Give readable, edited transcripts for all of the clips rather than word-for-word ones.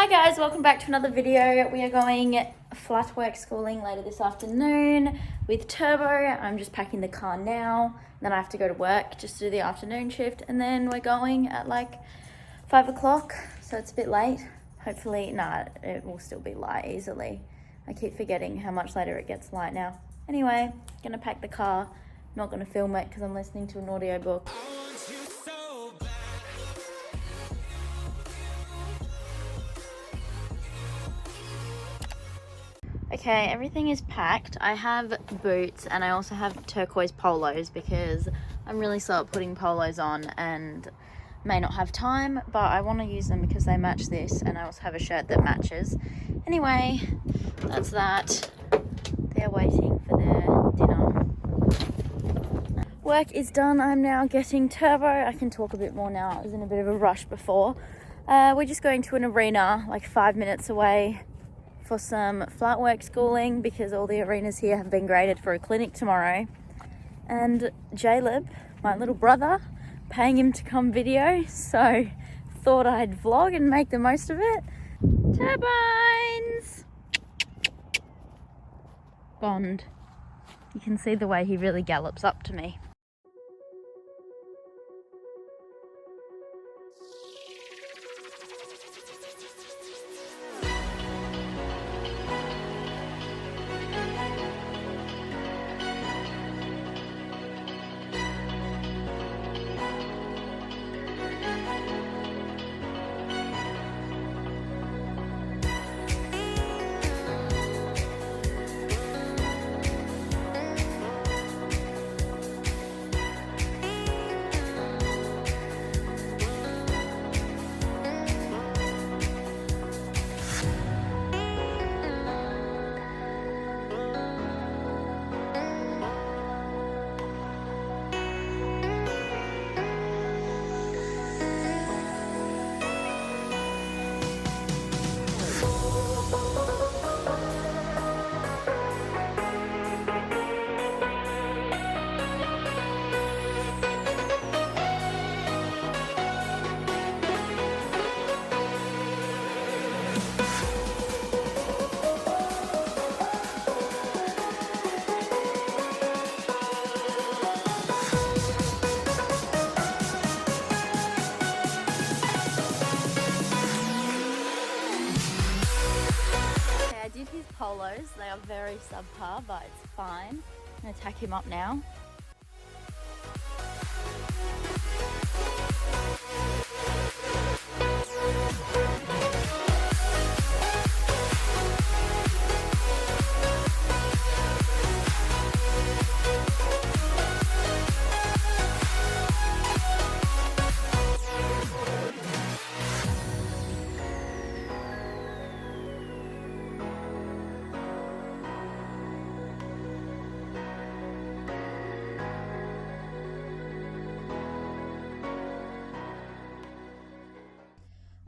Hi guys, welcome back to another video. We are going flatwork schooling later this afternoon with Turbo. I'm just packing the car now. Then I have to go to work just to do the afternoon shift, and then we're going at like 5 o'clock, so it's a bit late. Hopefully, it will still be light easily. I keep forgetting how much later it gets light now. Anyway, gonna pack the car. Not gonna film it because I'm listening to an audiobook. Okay, everything is packed. I have boots and I also have turquoise polos because I'm really slow at putting polos on and may not have time, but I want to use them because they match this, and I also have a shirt that matches. Anyway, that's that. They're waiting for their dinner. Work is done. I'm now getting Turbo. I can talk a bit more now. I was in a bit of a rush before. We're just going to an arena like 5 minutes away for some flatwork schooling because all the arenas here have been graded for a clinic tomorrow. And Caleb, my little brother, paying him to come video, so thought I'd vlog and make the most of it. Turbines! Bond. You can see the way he really gallops up to me. His polos, they are very subpar, but it's fine. I'm gonna tack him up now.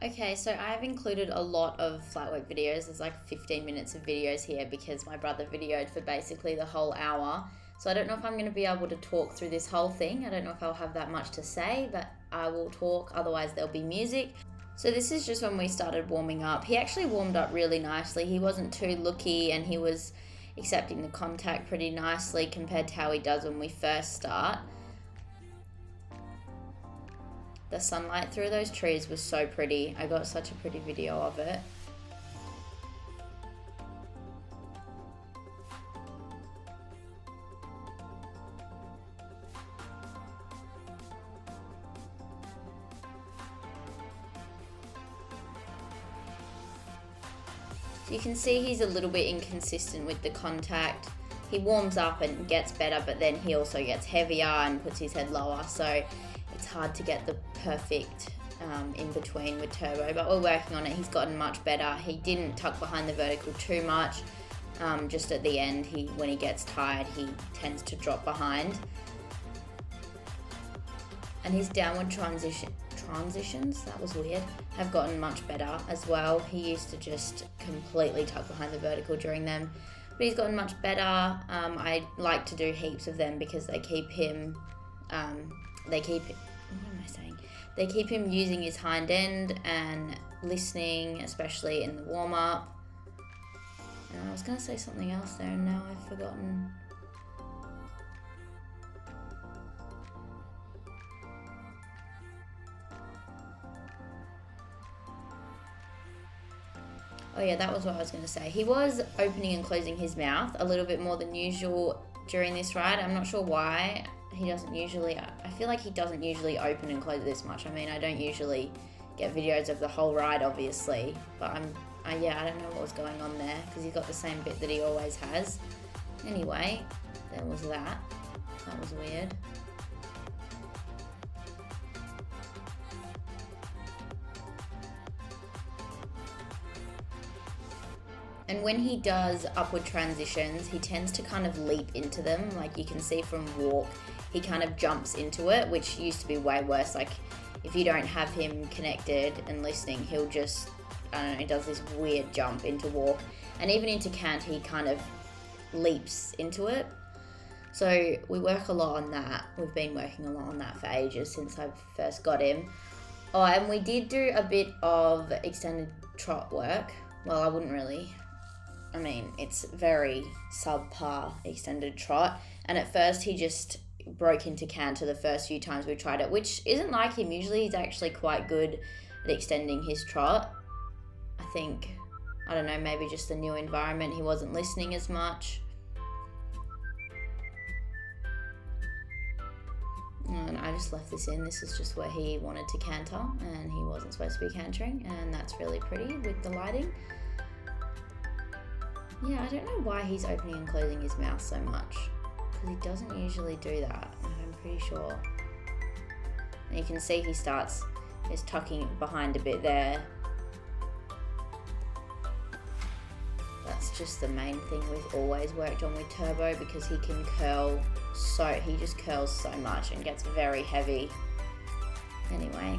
Okay, so I've included a lot of flatwork videos. There's like 15 minutes of videos here because my brother videoed for basically the whole hour. So I don't know if I'm going to be able to talk through this whole thing. I don't know if I'll have that much to say, but I will talk, otherwise there'll be music. So this is just when we started warming up. He actually warmed up really nicely. He wasn't too looky and he was accepting the contact pretty nicely compared to how he does when we first start. The sunlight through those trees was so pretty. I got such a pretty video of it. So you can see he's a little bit inconsistent with the contact. He warms up and gets better, but then he also gets heavier and puts his head lower. So it's hard to get the perfect in between with Turbo, but we're working on it. He's gotten much better. He didn't tuck behind the vertical too much. Just at the end, when he gets tired, he tends to drop behind. And his downward transitions, that was weird, have gotten much better as well. He used to just completely tuck behind the vertical during them, but he's gotten much better. I like to do heaps of them because they keep him They keep him using his hind end and listening, especially in the warm-up. And I was going to say something else there and now I've forgotten. Oh yeah, that was what I was going to say. He was opening and closing his mouth a little bit more than usual during this ride. I'm not sure why. He doesn't usually, I feel like he doesn't usually open and close this much. I mean, I don't usually get videos of the whole ride, obviously, but yeah, I don't know what was going on there because he's got the same bit that he always has. Anyway, there was that. That was weird. And when he does upward transitions, he tends to kind of leap into them. Like you can see from walk, he kind of jumps into it, which used to be way worse. Like if you don't have him connected and listening, he'll just, I don't know, he does this weird jump into walk. And even into canter, he kind of leaps into it. So we work a lot on that. We've been working a lot on that for ages since I first got him. Oh, and we did do a bit of extended trot work. Well, I wouldn't really. I mean, it's very subpar extended trot. And at first he just broke into canter the first few times we tried it, which isn't like him. Usually he's actually quite good at extending his trot. I think, I don't know, maybe just the new environment. He wasn't listening as much. And I just left this in. This is just where he wanted to canter and he wasn't supposed to be cantering, and that's really pretty with the lighting. Yeah, I don't know why he's opening and closing his mouth so much, because he doesn't usually do that, I'm pretty sure. And you can see he starts just tucking it behind a bit there. That's just the main thing we've always worked on with Turbo, because he can curl he just curls so much and gets very heavy. Anyway.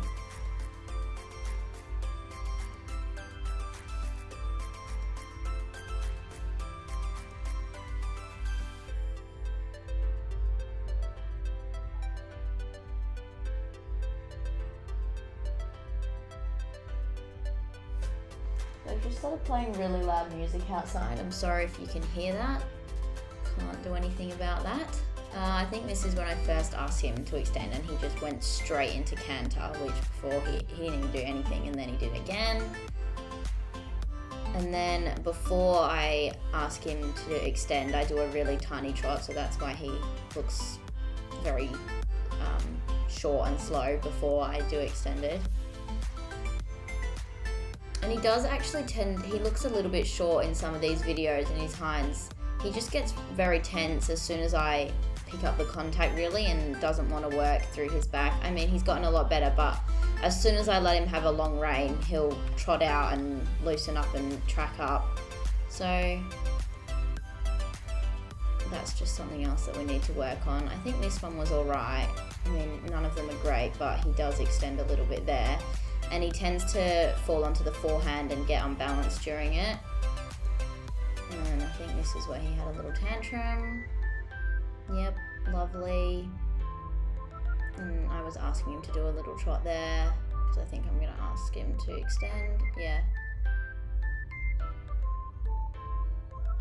I've just started playing really loud music outside. I'm sorry if you can hear that. Can't do anything about that. I think this is when I first asked him to extend and he just went straight into canter, which before he didn't even do anything, and then he did it again. And then before I ask him to extend, I do a really tiny trot, so that's why he looks very short and slow before I do extended. And he does actually he looks a little bit short in some of these videos in his hinds. He just gets very tense as soon as I pick up the contact really and doesn't want to work through his back. I mean, he's gotten a lot better, but as soon as I let him have a long rein, he'll trot out and loosen up and track up. So that's just something else that we need to work on. I think this one was all right. I mean, none of them are great, but he does extend a little bit there. And he tends to fall onto the forehand and get unbalanced during it. And I think this is where he had a little tantrum. Yep, lovely. And I was asking him to do a little trot there, because I think I'm going to ask him to extend. Yeah.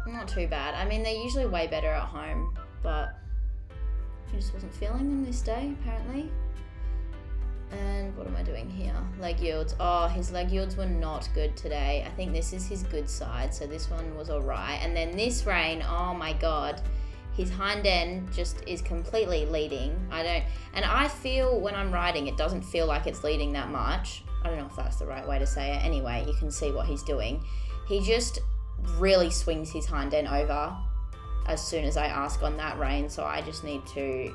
Not too bad. I mean, they're usually way better at home, but he just wasn't feeling them this day, apparently. And what am I doing here? Leg yields. Oh, his leg yields were not good today. I think this is his good side, so this one was all right. And then this rein, oh my God, his hind end just is completely leading. And I feel when I'm riding, it doesn't feel like it's leading that much. I don't know if that's the right way to say it. Anyway, you can see what he's doing. He just really swings his hind end over as soon as I ask on that rein, so I just need to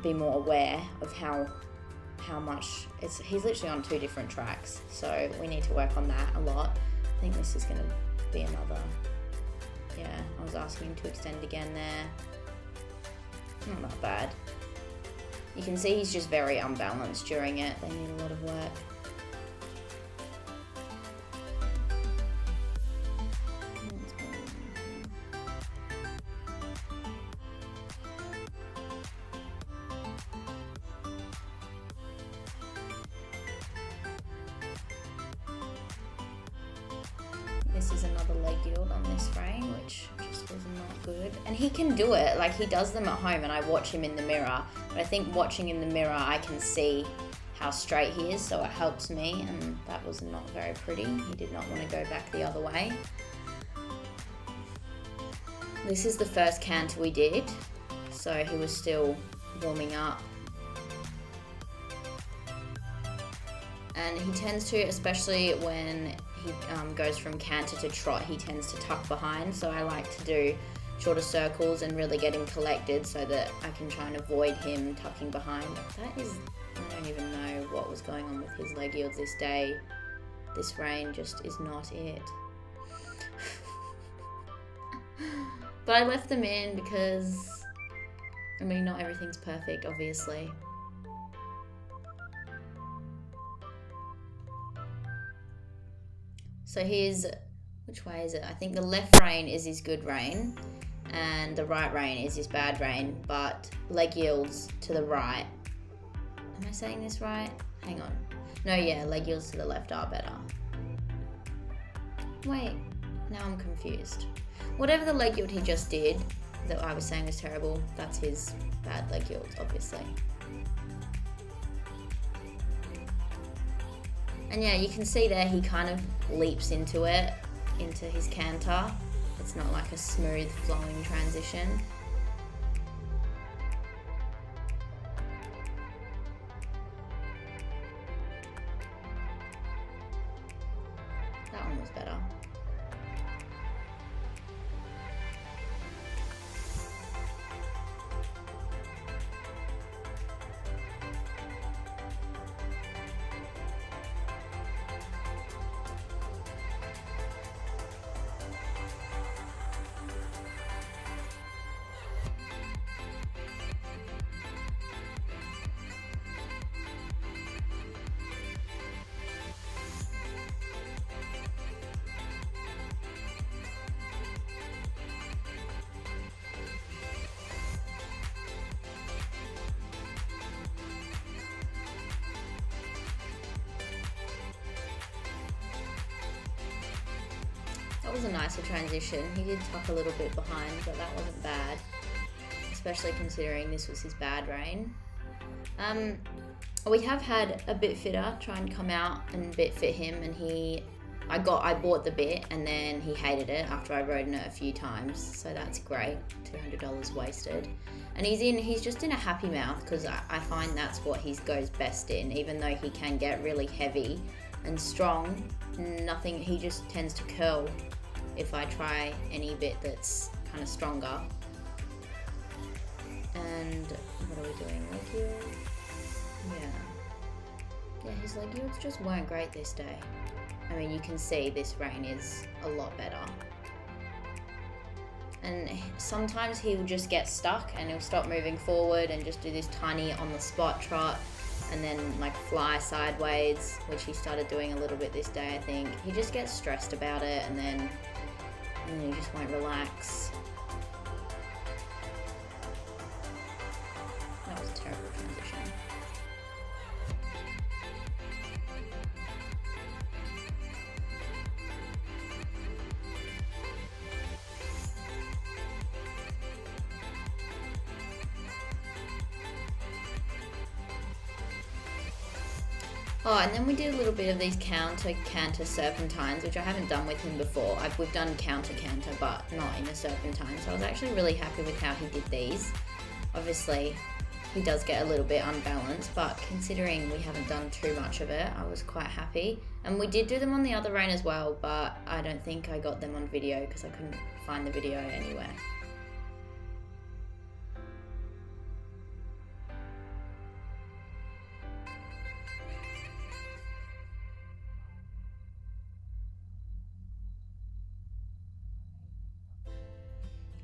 be more aware of how much he's literally on 2 different tracks, so we need to work on that a lot. I think this is going to be another, yeah, I was asking him to extend again there. Not bad. You can see he's just very unbalanced during it. They need a lot of work. This is another leg yield on this rein, which just was not good. And he can do it, like he does them at home and I watch him in the mirror. But I think watching in the mirror, I can see how straight he is, so it helps me, and that was not very pretty. He did not want to go back the other way. This is the first canter we did, so he was still warming up. And he tends to, especially when he goes from canter to trot, he tends to tuck behind, so I like to do shorter circles and really get him collected so that I can try and avoid him tucking behind. That is, I don't even know what was going on with his leg yields this day. This rein just is not it. But I left them in because, I mean, not everything's perfect, obviously. So here's, which way is it? I think the left rein is his good rein and the right rein is his bad rein, but leg yields to the right. Am I saying this right? Hang on. No, yeah, leg yields to the left are better. Wait, now I'm confused. Whatever the leg yield he just did that I was saying was terrible, that's his bad leg yield, obviously. And yeah, you can see there he kind of leaps into it, into his canter. It's not like a smooth flowing transition. That one was better. That was a nicer transition. He did tuck a little bit behind, but that wasn't bad, especially considering this was his bad rein. We have had a bit fitter try and come out and bit fit him, and I bought the bit and then he hated it after I rode in it a few times, so that's great. $200 wasted. And he's just in a happy mouth, because I find that's what he goes best in, even though he can get really heavy and strong. He just tends to curl if I try any bit that's kind of stronger. And what are we doing? Leg yield? Yeah, his leg yields just weren't great this day. I mean, you can see this rein is a lot better. And sometimes he'll just get stuck and he'll stop moving forward and just do this tiny on the spot trot and then like fly sideways, which he started doing a little bit this day, I think. He just gets stressed about it and then he just won't relax. That was a terrible transition. Oh, and then we did a little bit of these counter-canter serpentines, which I haven't done with him before. We've done counter-canter, but not in a serpentine. So I was actually really happy with how he did these. Obviously, he does get a little bit unbalanced, but considering we haven't done too much of it, I was quite happy. And we did do them on the other rein as well, but I don't think I got them on video because I couldn't find the video anywhere.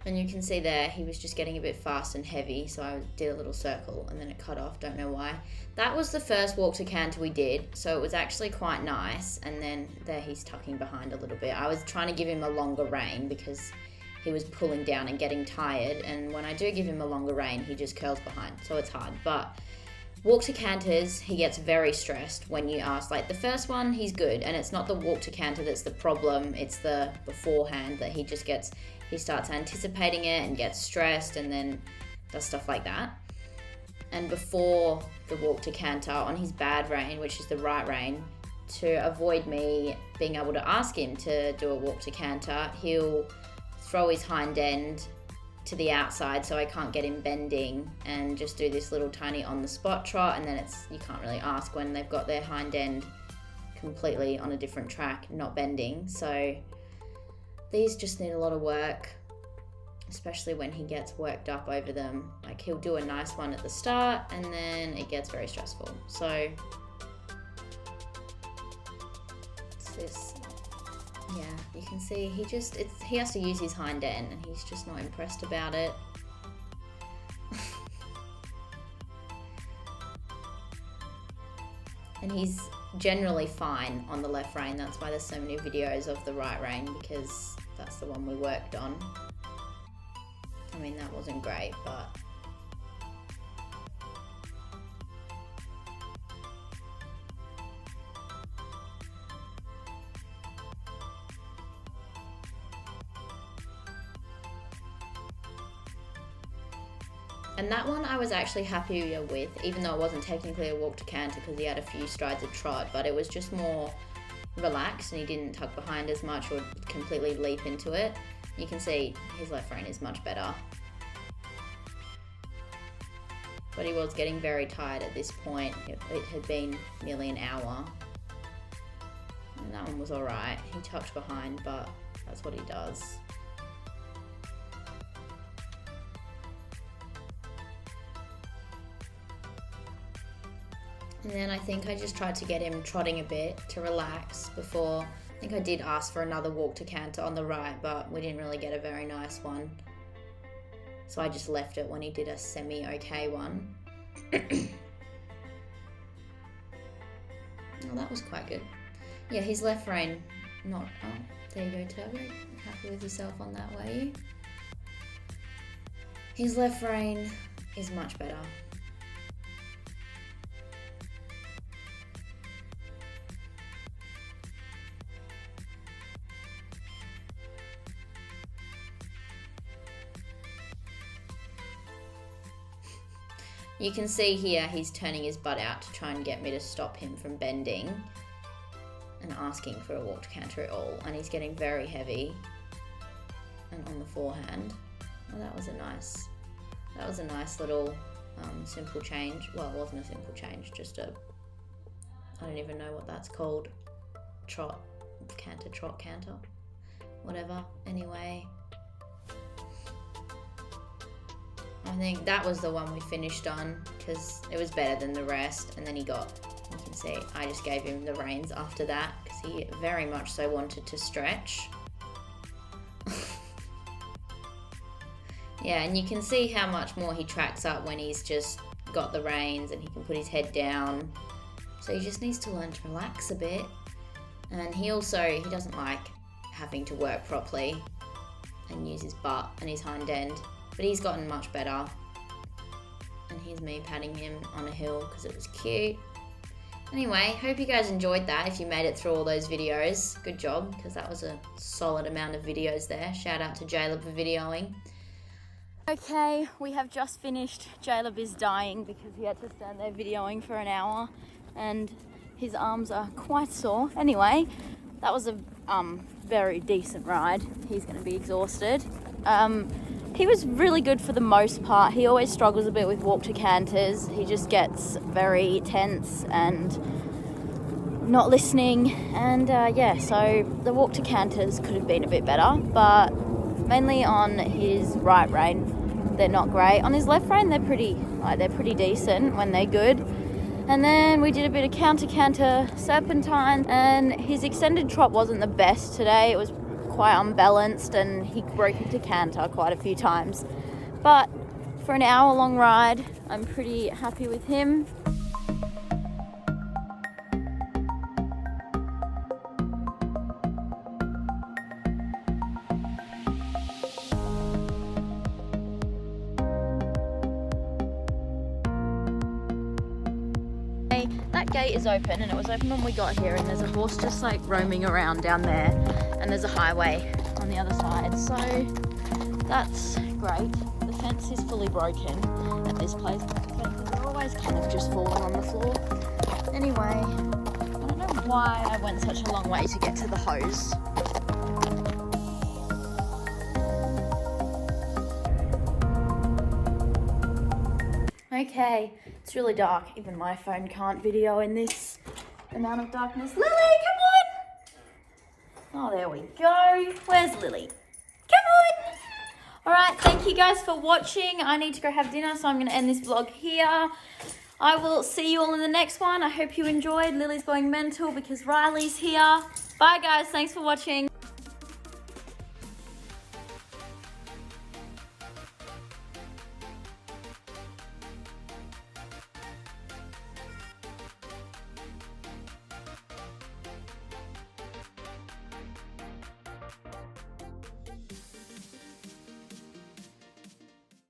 And you can see there, he was just getting a bit fast and heavy, so I did a little circle and then it cut off, don't know why. That was the first walk to canter we did, so it was actually quite nice, and then there he's tucking behind a little bit. I was trying to give him a longer rein because he was pulling down and getting tired, and when I do give him a longer rein, he just curls behind, so it's hard. But Walk to canters, he gets very stressed when you ask. Like the first one, he's good, and it's not the walk to canter that's the problem, it's the beforehand that he starts anticipating it and gets stressed and then does stuff like that. And before the walk to canter on his bad rein, which is the right rein, to avoid me being able to ask him to do a walk to canter, he'll throw his hind end to the outside so I can't get him bending and just do this little tiny on the spot trot, and then you can't really ask when they've got their hind end completely on a different track, not bending. So these just need a lot of work, especially when he gets worked up over them. Like he'll do a nice one at the start and then it gets very stressful. So it's this. Yeah, you can see he has to use his hind end and he's just not impressed about it. And he's generally fine on the left rein. That's why there's so many videos of the right rein, because that's the one we worked on. I mean, that wasn't great, but and that one I was actually happier with, even though it wasn't technically a walk to canter because he had a few strides of trot, but it was just more relaxed and he didn't tuck behind as much or completely leap into it. You can see his left rein is much better. But he was getting very tired at this point. It had been nearly an hour. And that one was alright. He tucked behind, but that's what he does. And then I think I just tried to get him trotting a bit to relax before. I think I did ask for another walk to canter on the right, but we didn't really get a very nice one. So I just left it when he did a semi-okay one. Oh, that was quite good. Yeah, his left rein, not... Oh, there you go, Turbo. Happy with yourself on that, were you? His left rein is much better. You can see here he's turning his butt out to try and get me to stop him from bending and asking for a walk to canter at all, and he's getting very heavy and on the forehand. Well, that was a nice little simple change. Well, it wasn't a simple change, just I don't even know what that's called. Trot, canter, whatever. Anyway, I think that was the one we finished on because it was better than the rest. And then you can see I just gave him the reins after that because he very much so wanted to stretch. Yeah, and you can see how much more he tracks up when he's just got the reins and he can put his head down. So he just needs to learn to relax a bit. And he doesn't like having to work properly and use his butt and his hind end. But he's gotten much better. And here's me patting him on a hill because it was cute. Anyway, hope you guys enjoyed that if you made it through all those videos. Good job, because that was a solid amount of videos there. Shout out to Jaleb for videoing. Okay, we have just finished. Jaleb is dying because he had to stand there videoing for an hour and his arms are quite sore. Anyway, that was a very decent ride. He's going to be exhausted. He was really good for the most part. He always struggles a bit with walk to canters. He just gets very tense and not listening. And yeah, so the walk to canters could have been a bit better, but mainly on his right rein, they're not great. On his left rein, they're pretty decent when they're good. And then we did a bit of canter serpentine, and his extended trot wasn't the best today. It was quite unbalanced and he broke into canter quite a few times. But for an hour-long ride, I'm pretty happy with him. gate is open, and it was open when we got here, and there's a horse just like roaming around down there, and there's a highway on the other side, so that's great. The fence is fully broken at this place. The fences are always kind of just falling on the floor. Anyway, I don't know why I went such a long way to get to the hose. Okay, it's really dark. Even my phone can't video in this amount of darkness. Lily, come on! Oh, there we go. Where's Lily? Come on! All right, thank you guys for watching. I need to go have dinner, so I'm going to end this vlog here. I will see you all in the next one. I hope you enjoyed. Lily's going mental because Riley's here. Bye, guys. Thanks for watching.